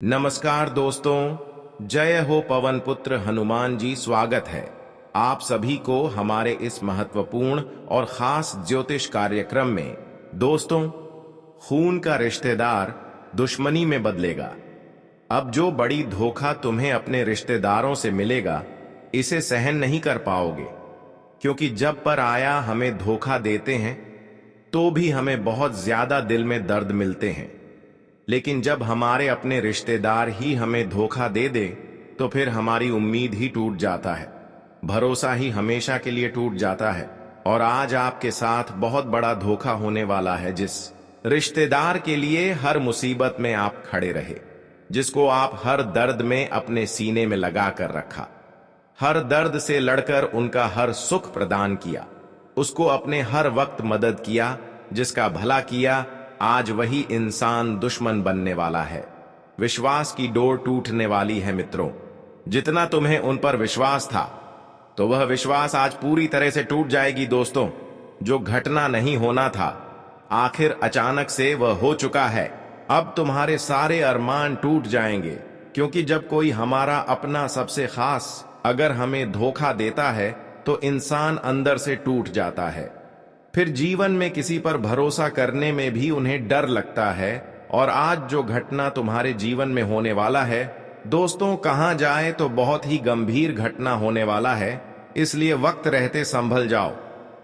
नमस्कार दोस्तों, जय हो पवन पुत्र हनुमान जी। स्वागत है आप सभी को हमारे इस महत्वपूर्ण और खास ज्योतिष कार्यक्रम में। दोस्तों, खून का रिश्तेदार दुश्मनी में बदलेगा। अब जो बड़ी धोखा तुम्हें अपने रिश्तेदारों से मिलेगा, इसे सहन नहीं कर पाओगे, क्योंकि जब पर आया हमें धोखा देते हैं तो भी हमें बहुत ज्यादा दिल में दर्द मिलते हैं, लेकिन जब हमारे अपने रिश्तेदार ही हमें धोखा दे दे तो फिर हमारी उम्मीद ही टूट जाता है, भरोसा ही हमेशा के लिए टूट जाता है। और आज आपके साथ बहुत बड़ा धोखा होने वाला है, जिस रिश्तेदार के लिए हर मुसीबत में आप खड़े रहे, जिसको आप हर दर्द में अपने सीने में लगा कर रखा, हर दर्द से लड़कर उनका हर सुख प्रदान किया, उसको अपने हर वक्त मदद किया, जिसका भला किया, आज वही इंसान दुश्मन बनने वाला है। विश्वास की डोर टूटने वाली है मित्रों। जितना तुम्हें उन पर विश्वास था, तो वह विश्वास आज पूरी तरह से टूट जाएगी दोस्तों। जो घटना नहीं होना था, आखिर अचानक से वह हो चुका है। अब तुम्हारे सारे अरमान टूट जाएंगे, क्योंकि जब कोई हमारा अपना सबसे खास अगर हमें धोखा देता है तो इंसान अंदर से टूट जाता है। फिर जीवन में किसी पर भरोसा करने में भी उन्हें डर लगता है। और आज जो घटना तुम्हारे जीवन में होने वाला है दोस्तों, कहां जाए तो बहुत ही गंभीर घटना होने वाला है। इसलिए वक्त रहते संभल जाओ,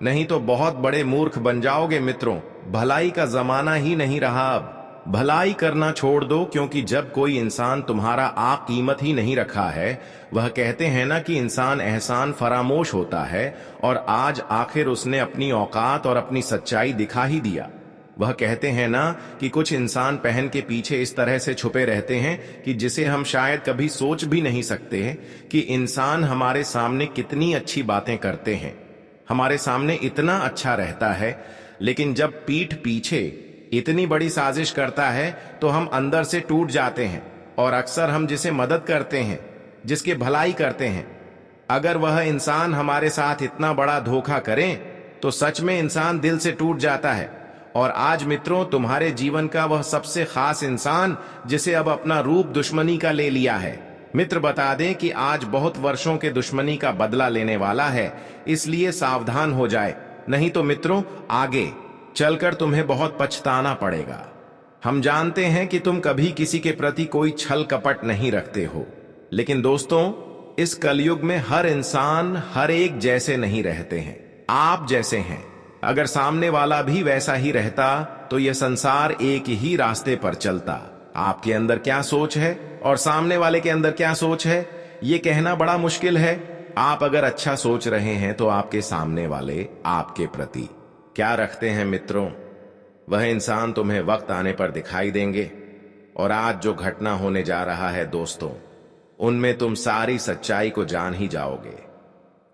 नहीं तो बहुत बड़े मूर्ख बन जाओगे मित्रों। भलाई का जमाना ही नहीं रहा अब। भलाई करना छोड़ दो, क्योंकि जब कोई इंसान तुम्हारा आप कीमत ही नहीं रखा है, वह कहते हैं ना कि इंसान एहसान फरामोश होता है, और आज आखिर उसने अपनी औकात और अपनी सच्चाई दिखा ही दिया। वह कहते हैं ना कि कुछ इंसान पहन के पीछे इस तरह से छुपे रहते हैं कि जिसे हम शायद कभी सोच भी नहीं सकते हैं कि इंसान हमारे सामने कितनी अच्छी बातें करते हैं, हमारे सामने इतना अच्छा रहता है, लेकिन जब पीठ पीछे इतनी बड़ी साजिश करता है तो हम अंदर से टूट जाते हैं। और अक्सर हम जिसे मदद करते हैं, जिसकी भलाई करते हैं, अगर वह इंसान हमारे साथ इतना बड़ा धोखा करें तो सच में इंसान दिल से टूट जाता है। और आज मित्रों, तुम्हारे जीवन का वह सबसे खास इंसान, जिसे अब अपना रूप दुश्मनी का ले लिया है। मित्र, बता दें कि आज बहुत वर्षों के दुश्मनी का बदला लेने वाला है, इसलिए सावधान हो जाए, नहीं तो मित्रों आगे चलकर तुम्हें बहुत पछताना पड़ेगा। हम जानते हैं कि तुम कभी किसी के प्रति कोई छल कपट नहीं रखते हो, लेकिन दोस्तों, इस कलयुग में हर इंसान हर एक जैसे नहीं रहते हैं। आप जैसे हैं, अगर सामने वाला भी वैसा ही रहता तो यह संसार एक ही रास्ते पर चलता। आपके अंदर क्या सोच है और सामने वाले के अंदर क्या सोच है, ये कहना बड़ा मुश्किल है। आप अगर अच्छा सोच रहे हैं तो आपके सामने वाले आपके प्रति क्या रखते हैं मित्रों, वह इंसान तुम्हें वक्त आने पर दिखाई देंगे। और आज जो घटना होने जा रहा है दोस्तों, उनमें तुम सारी सच्चाई को जान ही जाओगे।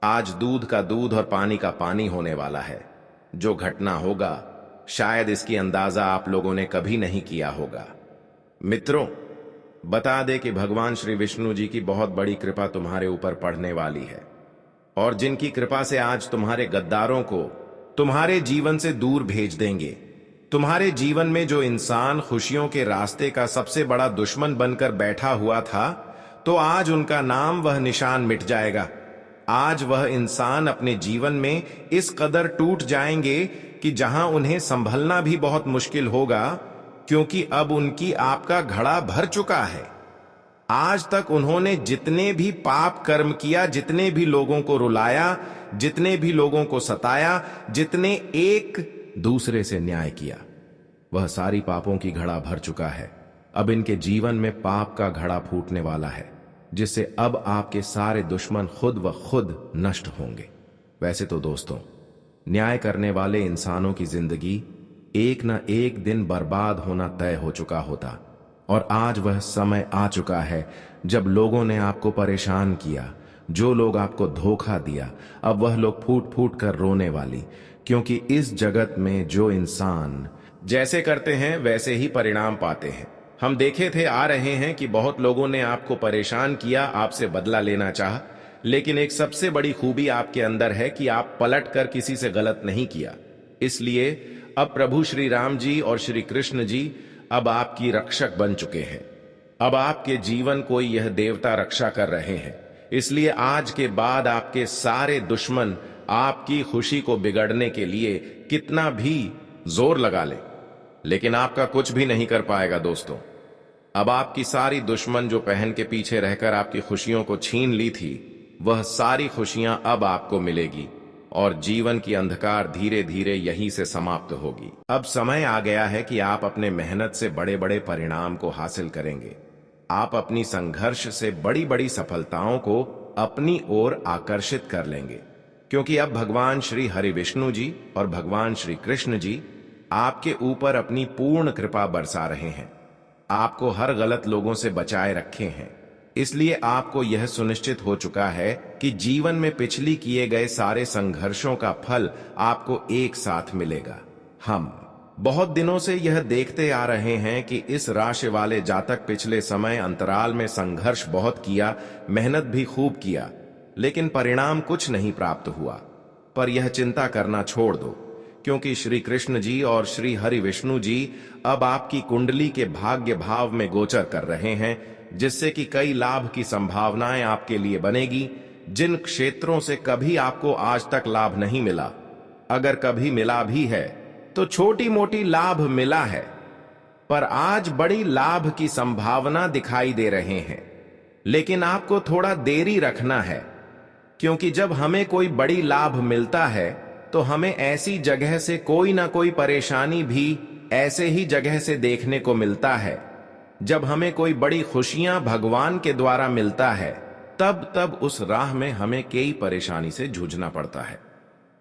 आज दूध का दूध और पानी का पानी होने वाला है। जो घटना होगा, शायद इसकी अंदाजा आप लोगों ने कभी नहीं किया होगा। मित्रों, बता दे कि भगवान श्री विष्णु जी की बहुत बड़ी कृपा तुम्हारे ऊपर पड़ने वाली है, और जिनकी कृपा से आज तुम्हारे गद्दारों को तुम्हारे जीवन से दूर भेज देंगे। तुम्हारे जीवन में जो इंसान खुशियों के रास्ते का सबसे बड़ा दुश्मन बनकर बैठा हुआ था, तो आज उनका नाम वह निशान मिट जाएगा। आज वह इंसान अपने जीवन में इस कदर टूट जाएंगे कि जहां उन्हें संभलना भी बहुत मुश्किल होगा, क्योंकि अब उनकी आपका घड़ा भर चुका है। आज तक उन्होंने जितने भी पाप कर्म किया, जितने भी लोगों को रुलाया, जितने भी लोगों को सताया, जितने एक दूसरे से न्याय किया, वह सारी पापों की घड़ा भर चुका है। अब इनके जीवन में पाप का घड़ा फूटने वाला है, जिससे अब आपके सारे दुश्मन खुद व खुद नष्ट होंगे। वैसे तो दोस्तों, न्याय करने वाले इंसानों की जिंदगी एक न एक दिन बर्बाद होना तय हो चुका होता, और आज वह समय आ चुका है जब लोगों ने आपको परेशान किया, जो लोग आपको धोखा दिया, अब वह लोग फूट फूट कर रोने वाली, क्योंकि इस जगत में जो इंसान जैसे करते हैं वैसे ही परिणाम पाते हैं। हम देखे थे, आ रहे हैं कि बहुत लोगों ने आपको परेशान किया, आपसे बदला लेना चाहा, लेकिन एक सबसे बड़ी खूबी आपके अंदर है कि आप पलट कर किसी से गलत नहीं किया। इसलिए अब प्रभु श्री राम जी और श्री कृष्ण जी अब आपकी रक्षक बन चुके हैं। अब आपके जीवन को यह देवता रक्षा कर रहे हैं, इसलिए आज के बाद आपके सारे दुश्मन आपकी खुशी को बिगड़ने के लिए कितना भी जोर लगा ले, लेकिन आपका कुछ भी नहीं कर पाएगा दोस्तों। अब आपकी सारी दुश्मन जो पहन के पीछे रहकर आपकी खुशियों को छीन ली थी, वह सारी खुशियां अब आपको मिलेगी और जीवन की अंधकार धीरे धीरे यहीं से समाप्त होगी। अब समय आ गया है कि आप अपने मेहनत से बड़े बड़े परिणाम को हासिल करेंगे। आप अपनी संघर्ष से बड़ी बड़ी सफलताओं को अपनी ओर आकर्षित कर लेंगे, क्योंकि अब भगवान श्री हरि विष्णु जी और भगवान श्री कृष्ण जी आपके ऊपर अपनी पूर्ण कृपा बरसा रहे हैं। आपको हर गलत लोगों से बचाए रखे हैं, इसलिए आपको यह सुनिश्चित हो चुका है कि जीवन में पिछली किए गए सारे संघर्षों का फल आपको एक साथ मिलेगा। हम बहुत दिनों से यह देखते आ रहे हैं कि इस राशि वाले जातक पिछले समय अंतराल में संघर्ष बहुत किया, मेहनत भी खूब किया, लेकिन परिणाम कुछ नहीं प्राप्त हुआ। पर यह चिंता करना छोड़ दो, क्योंकि श्री कृष्ण जी और श्री हरि विष्णु जी अब आपकी कुंडली के भाग्य भाव में गोचर कर रहे हैं, जिससे कि कई लाभ की संभावनाएं आपके लिए बनेगी। जिन क्षेत्रों से कभी आपको आज तक लाभ नहीं मिला, अगर कभी मिला भी है तो छोटी मोटी लाभ मिला है, पर आज बड़ी लाभ की संभावना दिखाई दे रहे हैं। लेकिन आपको थोड़ा देरी रखना है, क्योंकि जब हमें कोई बड़ी लाभ मिलता है तो हमें ऐसी जगह से कोई ना कोई परेशानी भी ऐसे ही जगह से देखने को मिलता है। जब हमें कोई बड़ी खुशियां भगवान के द्वारा मिलता है, तब उस राह में हमें कई परेशानी से जूझना पड़ता है।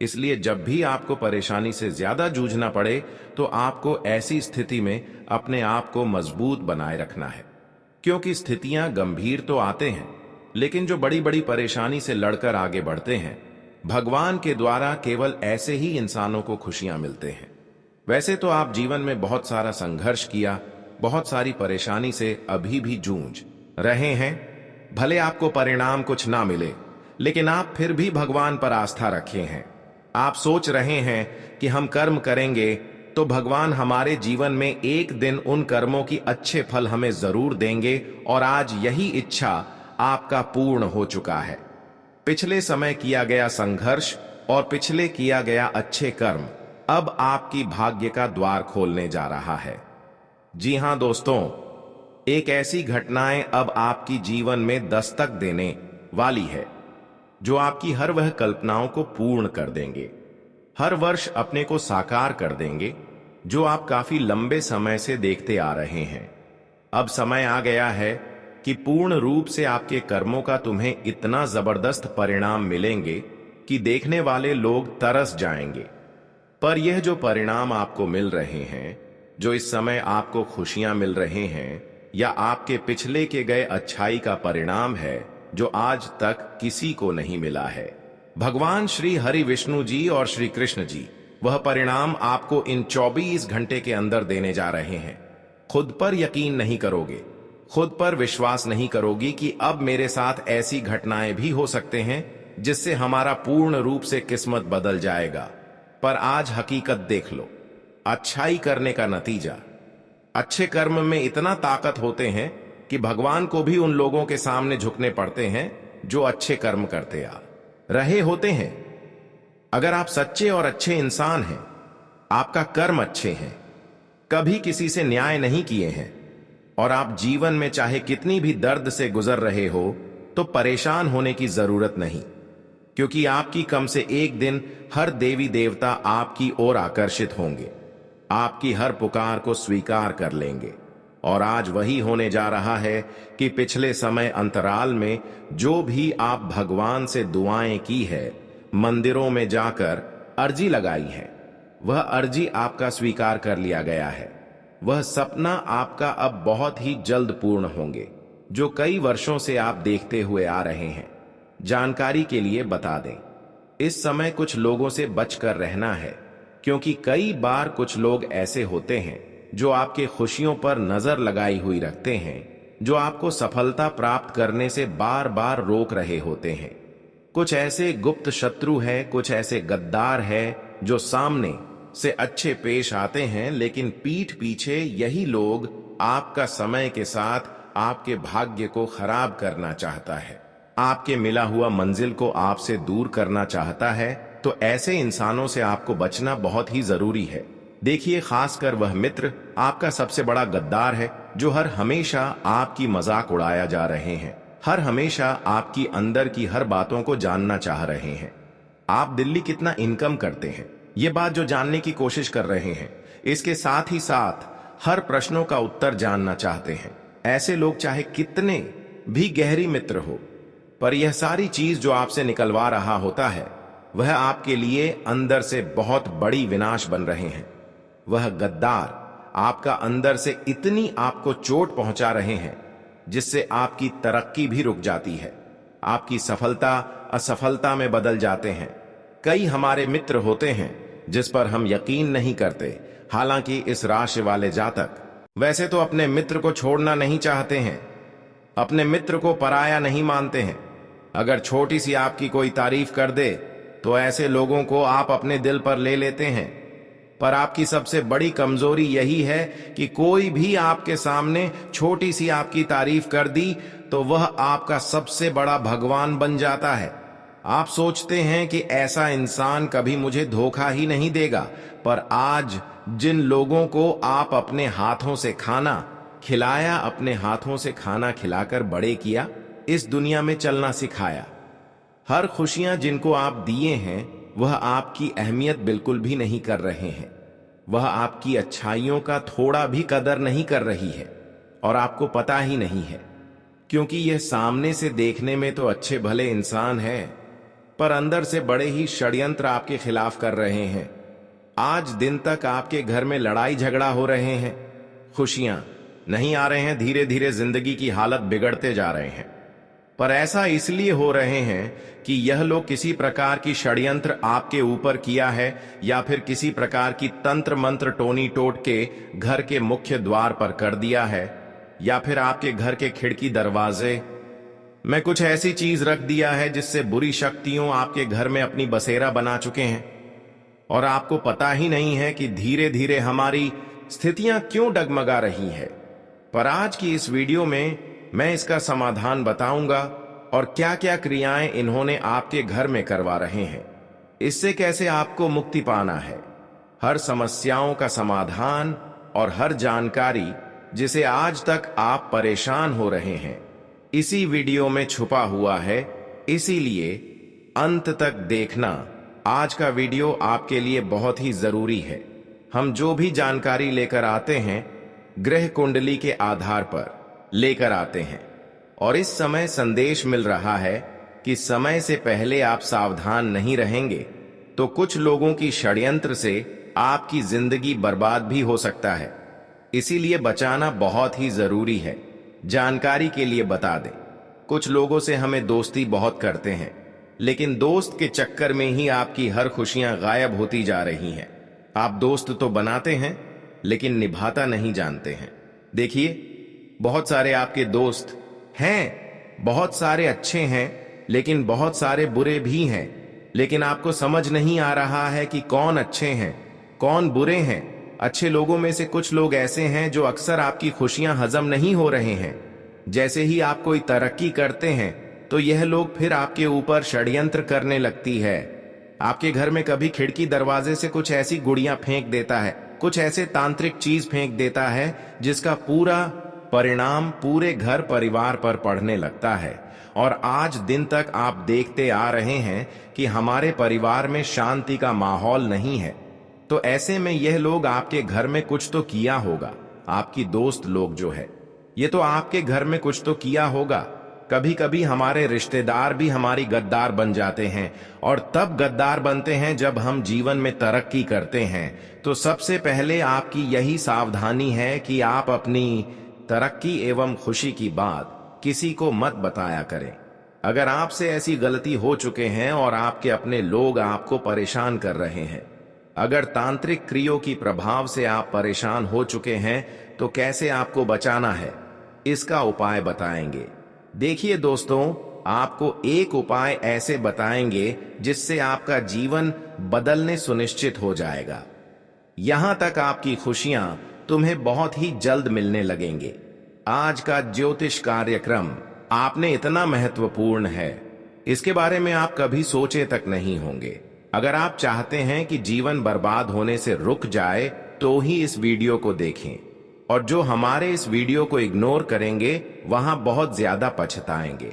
इसलिए जब भी आपको परेशानी से ज्यादा जूझना पड़े, तो आपको ऐसी स्थिति में अपने आप को मजबूत बनाए रखना है, क्योंकि स्थितियां गंभीर तो आते हैं, लेकिन जो बड़ी बड़ी परेशानी से लड़कर आगे बढ़ते हैं, भगवान के द्वारा केवल ऐसे ही इंसानों को खुशियां मिलते हैं। वैसे तो आप जीवन में बहुत सारा संघर्ष किया, बहुत सारी परेशानी से अभी भी जूझ रहे हैं। भले आपको परिणाम कुछ ना मिले, लेकिन आप फिर भी भगवान पर आस्था रखे हैं। आप सोच रहे हैं कि हम कर्म करेंगे तो भगवान हमारे जीवन में एक दिन उन कर्मों की अच्छे फल हमें जरूर देंगे, और आज यही इच्छा आपका पूर्ण हो चुका है। पिछले समय किया गया संघर्ष और पिछले किया गया अच्छे कर्म अब आपकी भाग्य का द्वार खोलने जा रहा है। जी हां दोस्तों, एक ऐसी घटनाएं अब आपकी जीवन में दस्तक देने वाली है जो आपकी हर वह कल्पनाओं को पूर्ण कर देंगे, हर वर्ष अपने को साकार कर देंगे जो आप काफी लंबे समय से देखते आ रहे हैं। अब समय आ गया है कि पूर्ण रूप से आपके कर्मों का तुम्हें इतना जबरदस्त परिणाम मिलेंगे कि देखने वाले लोग तरस जाएंगे। पर यह जो परिणाम आपको मिल रहे हैं, जो इस समय आपको खुशियां मिल रहे हैं, या आपके पिछले के गए अच्छाई का परिणाम है जो आज तक किसी को नहीं मिला है। भगवान श्री हरि विष्णु जी और श्री कृष्ण जी वह परिणाम आपको इन 24 घंटे के अंदर देने जा रहे हैं। खुद पर यकीन नहीं करोगे, खुद पर विश्वास नहीं करोगी कि अब मेरे साथ ऐसी घटनाएं भी हो सकते हैं जिससे हमारा पूर्ण रूप से किस्मत बदल जाएगा। पर आज हकीकत देख लो, अच्छाई करने का नतीजा। अच्छे कर्म में इतना ताकत होते हैं कि भगवान को भी उन लोगों के सामने झुकने पड़ते हैं जो अच्छे कर्म करते आ रहे होते हैं। अगर आप सच्चे और अच्छे इंसान हैं, आपका कर्म अच्छे हैं, कभी किसी से न्याय नहीं किए हैं, और आप जीवन में चाहे कितनी भी दर्द से गुजर रहे हो, तो परेशान होने की जरूरत नहीं, क्योंकि आपकी कम से एक दिन हर देवी देवता आपकी ओर आकर्षित होंगे, आपकी हर पुकार को स्वीकार कर लेंगे। और आज वही होने जा रहा है कि पिछले समय अंतराल में जो भी आप भगवान से दुआएं की है, मंदिरों में जाकर अर्जी लगाई है, वह अर्जी आपका स्वीकार कर लिया गया है। वह सपना आपका अब बहुत ही जल्द पूर्ण होंगे, जो कई वर्षों से आप देखते हुए आ रहे हैं। जानकारी के लिए बता दें, इस समय कुछ लोगों से बचकर रहना है, क्योंकि कई बार कुछ लोग ऐसे होते हैं जो आपके खुशियों पर नजर लगाई हुई रखते हैं, जो आपको सफलता प्राप्त करने से बार बार रोक रहे होते हैं। कुछ ऐसे गुप्त शत्रु हैं, कुछ ऐसे गद्दार हैं जो सामने से अच्छे पेश आते हैं, लेकिन पीठ पीछे यही लोग आपका समय के साथ आपके भाग्य को खराब करना चाहता है, आपके मिला हुआ मंजिल को आपसे दूर करना चाहता है, तो ऐसे इंसानों से आपको बचना बहुत ही जरूरी है। देखिए, खासकर वह मित्र आपका सबसे बड़ा गद्दार है, जो हर हमेशा आपकी मजाक उड़ाया जा रहे हैं, हर हमेशा आपकी अंदर की हर बातों को जानना चाह रहे हैं। आप दिल्ली कितना इनकम करते हैं, ये बात जो जानने की कोशिश कर रहे हैं, इसके साथ ही साथ हर प्रश्नों का उत्तर जानना चाहते हैं। ऐसे लोग चाहे कितने भी गहरी मित्र हो, पर यह सारी चीज जो आपसे निकलवा रहा होता है, वह आपके लिए अंदर से बहुत बड़ी विनाश बन रहे हैं। वह गद्दार आपका अंदर से इतनी आपको चोट पहुंचा रहे हैं, जिससे आपकी तरक्की भी रुक जाती है, आपकी सफलता असफलता में बदल जाते हैं। कई हमारे मित्र होते हैं जिस पर हम यकीन नहीं करते, हालांकि इस राशि वाले जातक वैसे तो अपने मित्र को छोड़ना नहीं चाहते हैं, अपने मित्र को पराया नहीं मानते हैं। अगर छोटी सी आपकी कोई तारीफ कर दे तो ऐसे लोगों को आप अपने दिल पर ले लेते हैं। पर आपकी सबसे बड़ी कमजोरी यही है कि कोई भी आपके सामने छोटी सी आपकी तारीफ कर दी तो वह आपका सबसे बड़ा भगवान बन जाता है। आप सोचते हैं कि ऐसा इंसान कभी मुझे धोखा ही नहीं देगा, पर आज जिन लोगों को आप अपने हाथों से खाना खिलाया, अपने हाथों से खाना खिलाकर बड़े किया, इस दुनिया में चलना सिखाया, हर खुशियां जिनको आप दिए हैं, वह आपकी अहमियत बिल्कुल भी नहीं कर रहे हैं। वह आपकी अच्छाइयों का थोड़ा भी कदर नहीं कर रही है, और आपको पता ही नहीं है, क्योंकि यह सामने से देखने में तो अच्छे भले इंसान है, पर अंदर से बड़े ही षड्यंत्र आपके खिलाफ कर रहे हैं। आज दिन तक आपके घर में लड़ाई झगड़ा हो रहे हैं, खुशियां नहीं आ रहे हैं, धीरे धीरे जिंदगी की हालत बिगड़ते जा रहे हैं। पर ऐसा इसलिए हो रहे हैं कि यह लोग किसी प्रकार की षड्यंत्र आपके ऊपर किया है, या फिर किसी प्रकार की तंत्र मंत्र टोनी टोट के घर के मुख्य द्वार पर कर दिया है, या फिर आपके घर के खिड़की दरवाजे में कुछ ऐसी चीज रख दिया है जिससे बुरी शक्तियों आपके घर में अपनी बसेरा बना चुके हैं, और आपको पता ही नहीं है कि धीरे धीरे हमारी स्थितियां क्यों डगमगा रही है। पर आज की इस वीडियो में मैं इसका समाधान बताऊंगा, और क्या क्या क्रियाएं इन्होंने आपके घर में करवा रहे हैं, इससे कैसे आपको मुक्ति पाना है। हर समस्याओं का समाधान और हर जानकारी जिसे आज तक आप परेशान हो रहे हैं, इसी वीडियो में छुपा हुआ है, इसीलिए अंत तक देखना। आज का वीडियो आपके लिए बहुत ही जरूरी है। हम जो भी जानकारी लेकर आते हैं, ग्रह कुंडली के आधार पर लेकर आते हैं, और इस समय संदेश मिल रहा है कि समय से पहले आप सावधान नहीं रहेंगे तो कुछ लोगों की षड्यंत्र से आपकी जिंदगी बर्बाद भी हो सकता है। इसीलिए बचाना बहुत ही जरूरी है। जानकारी के लिए बता दें, कुछ लोगों से हमें दोस्ती बहुत करते हैं, लेकिन दोस्त के चक्कर में ही आपकी हर खुशियां गायब होती जा रही हैं। आप दोस्त तो बनाते हैं, लेकिन निभाता नहीं जानते हैं। देखिए, बहुत सारे आपके दोस्त हैं, बहुत सारे अच्छे हैं, लेकिन बहुत सारे बुरे भी हैं। लेकिन आपको समझ नहीं आ रहा है कि कौन अच्छे हैं, कौन बुरे हैं। अच्छे लोगों में से कुछ लोग ऐसे हैं जो अक्सर आपकी खुशियां हजम नहीं हो रहे हैं। जैसे ही आप कोई तरक्की करते हैं, तो यह लोग फिर आपके ऊपर षड्यंत्र करने लगती है। आपके घर में कभी खिड़की दरवाजे से कुछ ऐसी गुड़ियां फेंक देता है, कुछ ऐसे तांत्रिक चीज फेंक देता है, जिसका पूरा परिणाम पूरे घर परिवार पर पड़ने लगता है। और आज दिन तक आप देखते आ रहे हैं कि हमारे परिवार में शांति का माहौल नहीं है। तो ऐसे में यह लोग आपके घर में कुछ तो किया होगा। आपकी दोस्त लोग जो है, ये तो आपके घर में कुछ तो किया होगा। कभी कभी हमारे रिश्तेदार भी हमारी गद्दार बन जाते हैं, और तब गद्दार बनते हैं जब हम जीवन में तरक्की करते हैं। तो सबसे पहले आपकी यही सावधानी है कि आप अपनी तरक्की एवं खुशी की बात किसी को मत बताया करें। अगर आपसे ऐसी गलती हो चुके हैं और आपके अपने लोग आपको परेशान कर रहे हैं, अगर तांत्रिक क्रियों की प्रभाव से आप परेशान हो चुके हैं, तो कैसे आपको बचाना है, इसका उपाय बताएंगे। देखिए दोस्तों, आपको एक उपाय ऐसे बताएंगे जिससे आपका जीवन बदलने सुनिश्चित हो जाएगा। यहां तक आपकी खुशियां तुम्हें बहुत ही जल्द मिलने लगेंगे। आज का ज्योतिष कार्यक्रम आपने इतना महत्वपूर्ण है, इसके बारे में आप कभी सोचे तक नहीं होंगे। अगर आप चाहते हैं कि जीवन बर्बाद होने से रुक जाए तो ही इस वीडियो को देखें, और जो हमारे इस वीडियो को इग्नोर करेंगे वहां बहुत ज्यादा पछताएंगे।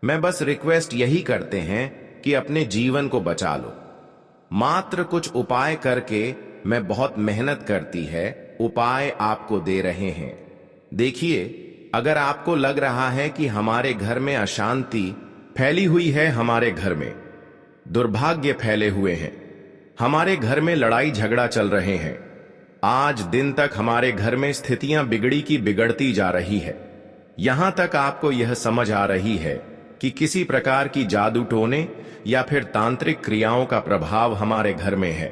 मैं बस रिक्वेस्ट यही करते हैं कि अपने जीवन को बचा लो। मात्र कुछ उपाय करके मैं बहुत मेहनत करती है उपाय आपको दे रहे हैं। देखिए, अगर आपको लग रहा है कि हमारे घर में अशांति फैली हुई है, हमारे घर में दुर्भाग्य फैले हुए हैं, हमारे घर में लड़ाई झगड़ा चल रहे हैं, आज दिन तक हमारे घर में स्थितियां बिगड़ी की बिगड़ती जा रही है, यहां तक आपको यह समझ आ रही है कि किसी प्रकार की जादू टोने या फिर तांत्रिक क्रियाओं का प्रभाव हमारे घर में है,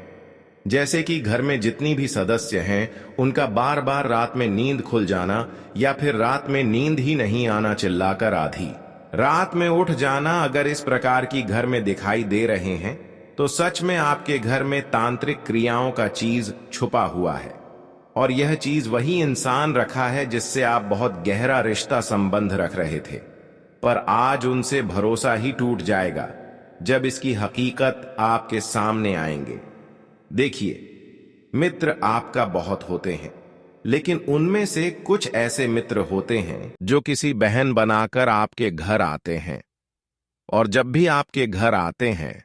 जैसे कि घर में जितनी भी सदस्य हैं उनका बार बार रात में नींद खुल जाना, या फिर रात में नींद ही नहीं आना, चिल्लाकर आधी रात में उठ जाना, अगर इस प्रकार की घर में दिखाई दे रहे हैं तो सच में आपके घर में तांत्रिक क्रियाओं का चीज छुपा हुआ है। और यह चीज वही इंसान रखा है जिससे आप बहुत गहरा रिश्ता संबंध रख रहे थे, पर आज उनसे भरोसा ही टूट जाएगा जब इसकी हकीकत आपके सामने आएंगे। देखिए, मित्र आपका बहुत होते हैं, लेकिन उनमें से कुछ ऐसे मित्र होते हैं जो किसी बहन बनाकर आपके घर आते हैं, और जब भी आपके घर आते हैं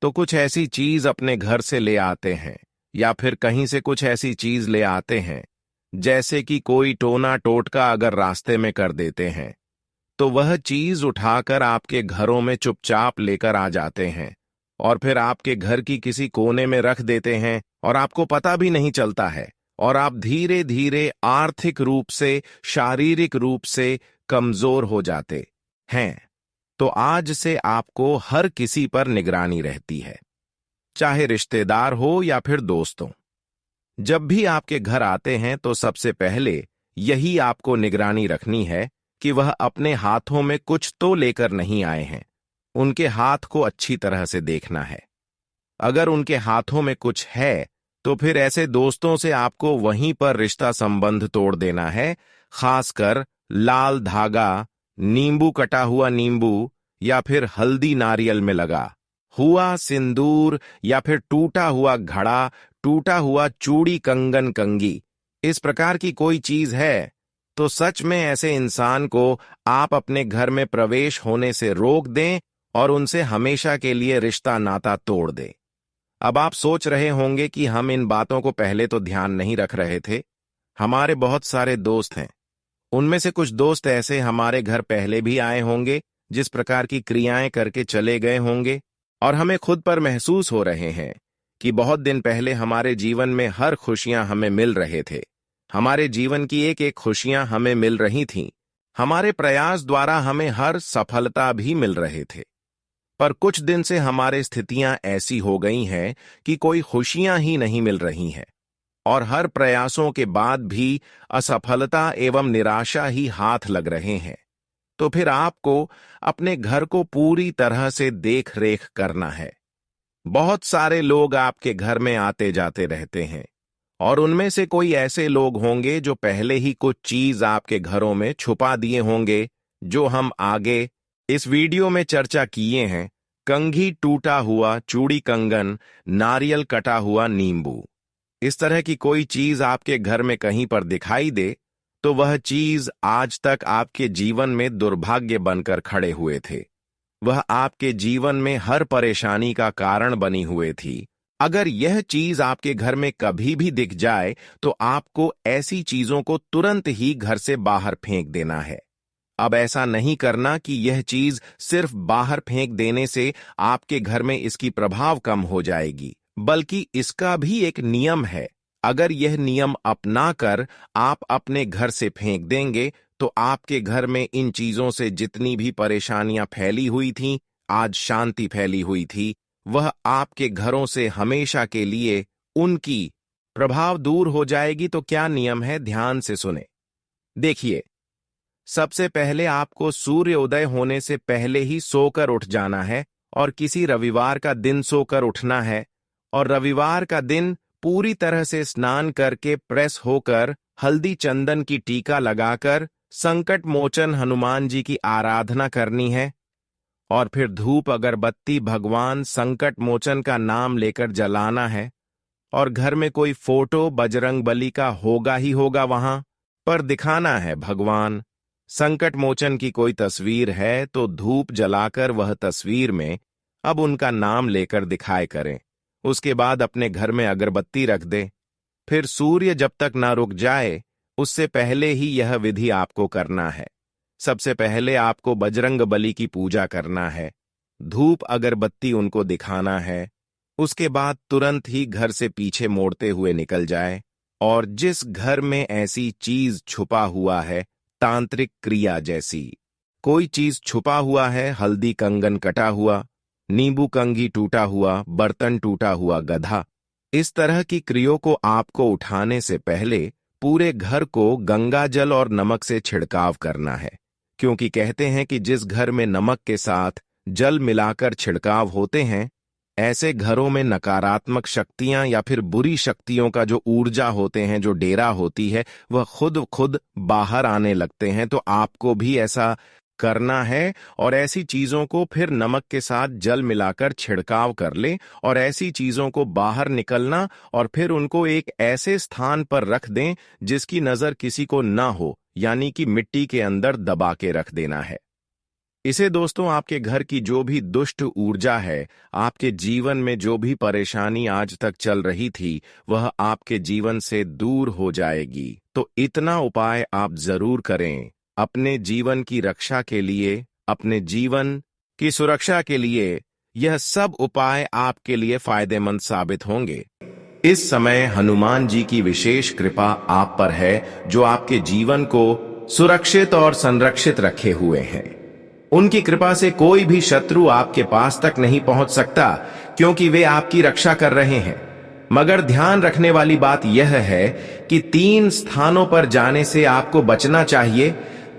तो कुछ ऐसी चीज अपने घर से ले आते हैं, या फिर कहीं से कुछ ऐसी चीज ले आते हैं, जैसे कि कोई टोना टोटका अगर रास्ते में कर देते हैं तो वह चीज उठाकर आपके घरों में चुपचाप लेकर आ जाते हैं, और फिर आपके घर की किसी कोने में रख देते हैं और आपको पता भी नहीं चलता है, और आप धीरे धीरे आर्थिक रूप से, शारीरिक रूप से कमजोर हो जाते हैं। तो आज से आपको हर किसी पर निगरानी रहती है, चाहे रिश्तेदार हो या फिर दोस्तों। जब भी आपके घर आते हैं तो सबसे पहले यही आपको निगरानी रखनी है कि वह अपने हाथों में कुछ तो लेकर नहीं आए हैं। उनके हाथ को अच्छी तरह से देखना है। अगर उनके हाथों में कुछ है तो फिर ऐसे दोस्तों से आपको वहीं पर रिश्ता संबंध तोड़ देना है, खासकर लाल धागा, नींबू, कटा हुआ नींबू, या फिर हल्दी नारियल में लगा हुआ सिंदूर, या फिर टूटा हुआ घड़ा, टूटा हुआ चूड़ी, कंगन, कंगी, इस प्रकार की कोई चीज है तो सच में ऐसे इंसान को आप अपने घर में प्रवेश होने से रोक दें और उनसे हमेशा के लिए रिश्ता नाता तोड़ दें। अब आप सोच रहे होंगे कि हम इन बातों को पहले तो ध्यान नहीं रख रहे थे। हमारे बहुत सारे दोस्त हैं, उनमें से कुछ दोस्त ऐसे हमारे घर पहले भी आए होंगे, जिस प्रकार की क्रियाएं करके चले गए होंगे, और हमें खुद पर महसूस हो रहे हैं कि बहुत दिन पहले हमारे जीवन में हर खुशियां हमें मिल रहे थे, हमारे जीवन की एक एक खुशियां हमें मिल रही थीं, हमारे प्रयास द्वारा हमें हर सफलता भी मिल रहे थे। पर कुछ दिन से हमारी स्थितियां ऐसी हो गई हैं कि कोई खुशियां ही नहीं मिल रही हैं, और हर प्रयासों के बाद भी असफलता एवं निराशा ही हाथ लग रहे हैं। तो फिर आपको अपने घर को पूरी तरह से देख रेख करना है। बहुत सारे लोग आपके घर में आते जाते रहते हैं, और उनमें से कोई ऐसे लोग होंगे जो पहले ही कुछ चीज आपके घरों में छुपा दिए होंगे, जो हम आगे इस वीडियो में चर्चा किए हैं। कंघी, टूटा हुआ चूड़ी, कंगन, नारियल, कटा हुआ नींबू, इस तरह की कोई चीज आपके घर में कहीं पर दिखाई दे तो वह चीज आज तक आपके जीवन में दुर्भाग्य बनकर खड़े हुए थे, वह आपके जीवन में हर परेशानी का कारण बनी हुए थी। अगर यह चीज आपके घर में कभी भी दिख जाए तो आपको ऐसी चीजों को तुरंत ही घर से बाहर फेंक देना है। अब ऐसा नहीं करना कि यह चीज सिर्फ बाहर फेंक देने से आपके घर में इसकी प्रभाव कम हो जाएगी, बल्कि इसका भी एक नियम है। अगर यह नियम अपनाकर आप अपने घर से फेंक देंगे तो आपके घर में इन चीजों से जितनी भी परेशानियां फैली हुई थीं, आज शांति फैली हुई थी, वह आपके घरों से हमेशा के लिए उनकी प्रभाव दूर हो जाएगी। तो क्या नियम है, ध्यान से सुने। देखिए, सबसे पहले आपको सूर्योदय होने से पहले ही सोकर उठ जाना है, और किसी रविवार का दिन सोकर उठना है, और रविवार का दिन पूरी तरह से स्नान करके प्रेस होकर हल्दी चंदन की टीका लगाकर संकट मोचन हनुमान जी की आराधना करनी है और फिर धूप अगरबत्ती भगवान संकट मोचन का नाम लेकर जलाना है। और घर में कोई फोटो बजरंग बली का होगा ही होगा वहां पर दिखाना है भगवान संकट मोचन की कोई तस्वीर है तो धूप जलाकर वह तस्वीर में अब उनका नाम लेकर दिखाए करें। उसके बाद अपने घर में अगरबत्ती रख दे। फिर सूर्य जब तक ना रुक जाए उससे पहले ही यह विधि आपको करना है। सबसे पहले आपको बजरंग बली की पूजा करना है, धूप अगरबत्ती उनको दिखाना है। उसके बाद तुरंत ही घर से पीछे मोड़ते हुए निकल जाए और जिस घर में ऐसी चीज छुपा हुआ है, तांत्रिक क्रिया जैसी कोई चीज छुपा हुआ है, हल्दी कंगन कटा हुआ, नींबू कंघी टूटा हुआ, बर्तन टूटा हुआ, गधा, इस तरह की क्रियों को आपको उठाने से पहले पूरे घर को गंगा जल और नमक से छिड़काव करना है। क्योंकि कहते हैं कि जिस घर में नमक के साथ जल मिलाकर छिड़काव होते हैं, ऐसे घरों में नकारात्मक शक्तियां या फिर बुरी शक्तियों का जो ऊर्जा होते हैं, जो डेरा होती है, वह खुद बाहर आने लगते हैं। तो आपको भी ऐसा करना है और ऐसी चीजों को फिर नमक के साथ जल मिलाकर छिड़काव कर ले और ऐसी चीजों को बाहर निकलना और फिर उनको एक ऐसे स्थान पर रख दें जिसकी नजर किसी को ना हो, यानी कि मिट्टी के अंदर दबा के रख देना है। इसे दोस्तों आपके घर की जो भी दुष्ट ऊर्जा है, आपके जीवन में जो भी परेशानी आज तक चल रही थी, वह आपके जीवन से दूर हो जाएगी। तो इतना उपाय आप जरूर करें अपने जीवन की रक्षा के लिए, अपने जीवन की सुरक्षा के लिए। यह सब उपाय आपके लिए फायदेमंद साबित होंगे। इस समय हनुमान जी की विशेष कृपा आप पर है, जो आपके जीवन को सुरक्षित और संरक्षित रखे हुए हैं। उनकी कृपा से कोई भी शत्रु आपके पास तक नहीं पहुंच सकता, क्योंकि वे आपकी रक्षा कर रहे हैं। मगर ध्यान रखने वाली बात यह है कि 3 स्थानों पर जाने से आपको बचना चाहिए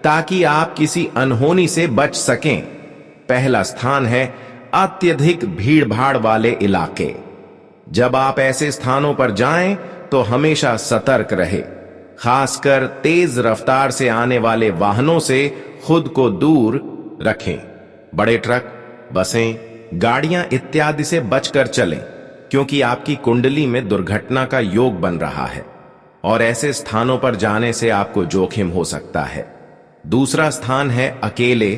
ताकि आप किसी अनहोनी से बच सकें। पहला स्थान है अत्यधिक भीड़-भाड़ वाले इलाके। जब आप ऐसे स्थानों पर जाएं तो हमेशा सतर्क रहे। खासकर तेज रफ्तार से आने वाले वाहनों से खुद को दूर रखें। बड़े ट्रक, बसें, गाड़ियां इत्यादि से बचकर चलें, क्योंकि आपकी कुंडली में दुर्घटना का योग बन रहा है और ऐसे स्थानों पर जाने से आपको जोखिम हो सकता है। दूसरा स्थान है अकेले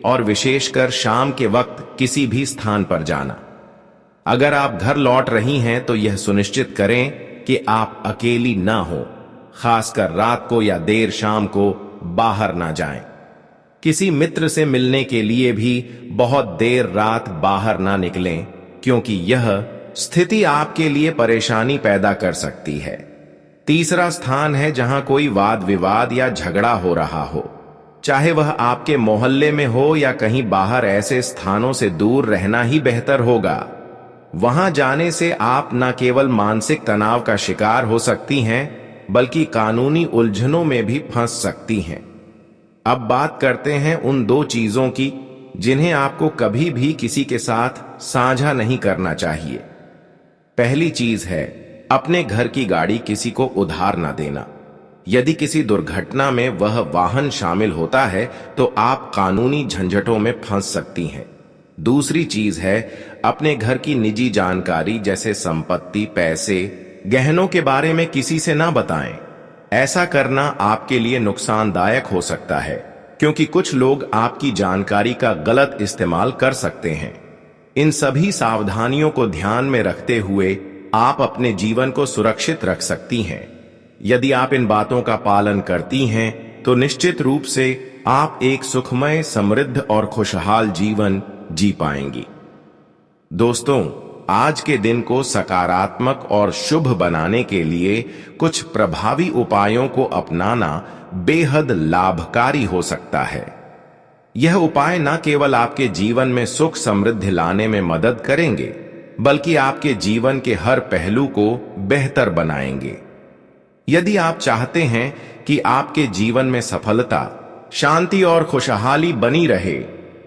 और विशेषकर शाम के वक्त किसी भी स्थान पर जाना। अगर आप घर लौट रही हैं तो यह सुनिश्चित करें कि आप अकेली ना हो। खासकर रात को या देर शाम को बाहर ना जाएं। किसी मित्र से मिलने के लिए भी बहुत देर रात बाहर ना निकलें, क्योंकि यह स्थिति आपके लिए परेशानी पैदा कर सकती है। तीसरा स्थान है जहां कोई वाद विवाद या झगड़ा हो रहा हो, चाहे वह आपके मोहल्ले में हो या कहीं बाहर। ऐसे स्थानों से दूर रहना ही बेहतर होगा। वहां जाने से आप न केवल मानसिक तनाव का शिकार हो सकती हैं, बल्कि कानूनी उलझनों में भी फंस सकती हैं। अब बात करते हैं उन 2 चीजों की जिन्हें आपको कभी भी किसी के साथ साझा नहीं करना चाहिए। पहली चीज है अपने घर की गाड़ी किसी को उधार ना देना। यदि किसी दुर्घटना में वह वाहन शामिल होता है तो आप कानूनी झंझटों में फंस सकती हैं। दूसरी चीज है अपने घर की निजी जानकारी जैसे संपत्ति, पैसे, गहनों के बारे में किसी से ना बताएं। ऐसा करना आपके लिए नुकसानदायक हो सकता है, क्योंकि कुछ लोग आपकी जानकारी का गलत इस्तेमाल कर सकते हैं। इन सभी सावधानियों को ध्यान में रखते हुए आप अपने जीवन को सुरक्षित रख सकती हैं। यदि आप इन बातों का पालन करती हैं तो निश्चित रूप से आप एक सुखमय, समृद्ध और खुशहाल जीवन जी पाएंगी। दोस्तों, आज के दिन को सकारात्मक और शुभ बनाने के लिए कुछ प्रभावी उपायों को अपनाना बेहद लाभकारी हो सकता है। यह उपाय न केवल आपके जीवन में सुख समृद्धि लाने में मदद करेंगे, बल्कि आपके जीवन के हर पहलू को बेहतर बनाएंगे। यदि आप चाहते हैं कि आपके जीवन में सफलता, शांति और खुशहाली बनी रहे,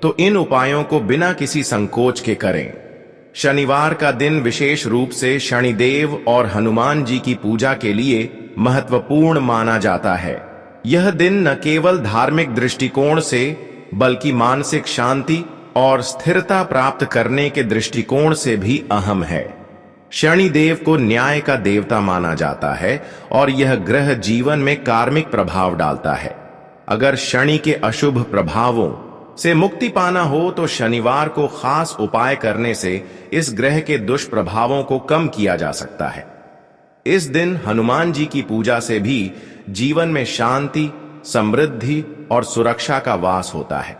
तो इन उपायों को बिना किसी संकोच के करें। शनिवार का दिन विशेष रूप से शनिदेव और हनुमान जी की पूजा के लिए महत्वपूर्ण माना जाता है। यह दिन न केवल धार्मिक दृष्टिकोण से बल्कि मानसिक शांति और स्थिरता प्राप्त करने के दृष्टिकोण से भी अहम है। शनिदेव को न्याय का देवता माना जाता है और यह ग्रह जीवन में कार्मिक प्रभाव डालता है। अगर शनि के अशुभ प्रभावों से मुक्ति पाना हो तो शनिवार को खास उपाय करने से इस ग्रह के दुष्प्रभावों को कम किया जा सकता है। इस दिन हनुमान जी की पूजा से भी जीवन में शांति, समृद्धि और सुरक्षा का वास होता है।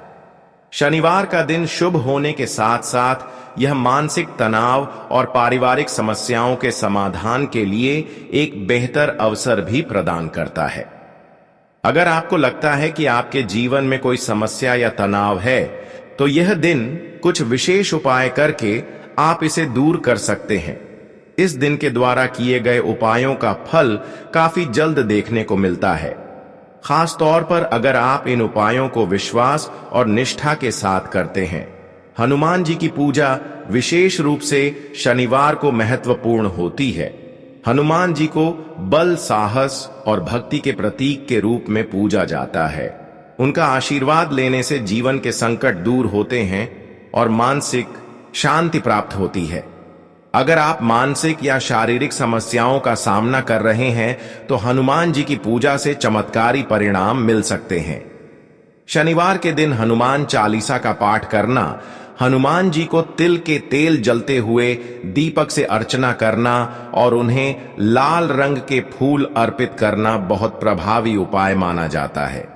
शनिवार का दिन शुभ होने के साथ साथ यह मानसिक तनाव और पारिवारिक समस्याओं के समाधान के लिए एक बेहतर अवसर भी प्रदान करता है। अगर आपको लगता है कि आपके जीवन में कोई समस्या या तनाव है, तो यह दिन कुछ विशेष उपाय करके आप इसे दूर कर सकते हैं। इस दिन के द्वारा किए गए उपायों का फल काफी जल्द देखने को मिलता है, खास तौर पर अगर आप इन उपायों को विश्वास और निष्ठा के साथ करते हैं। हनुमान जी की पूजा विशेष रूप से शनिवार को महत्वपूर्ण होती है। हनुमान जी को बल, साहस और भक्ति के प्रतीक के रूप में पूजा जाता है। उनका आशीर्वाद लेने से जीवन के संकट दूर होते हैं और मानसिक शांति प्राप्त होती है। अगर आप मानसिक या शारीरिक समस्याओं का सामना कर रहे हैं तो हनुमान जी की पूजा से चमत्कारी परिणाम मिल सकते हैं। शनिवार के दिन हनुमान चालीसा का पाठ करना, हनुमान जी को तिल के तेल जलते हुए दीपक से अर्चना करना और उन्हें लाल रंग के फूल अर्पित करना बहुत प्रभावी उपाय माना जाता है।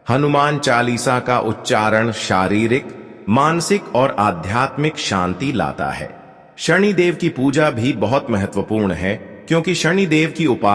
हनुमान चालीसा का उच्चारण शारीरिक, मानसिक और आध्यात्मिक शांति लाता है। शनिदेव की पूजा भी बहुत महत्वपूर्ण है क्योंकि शनिदेव की उपासना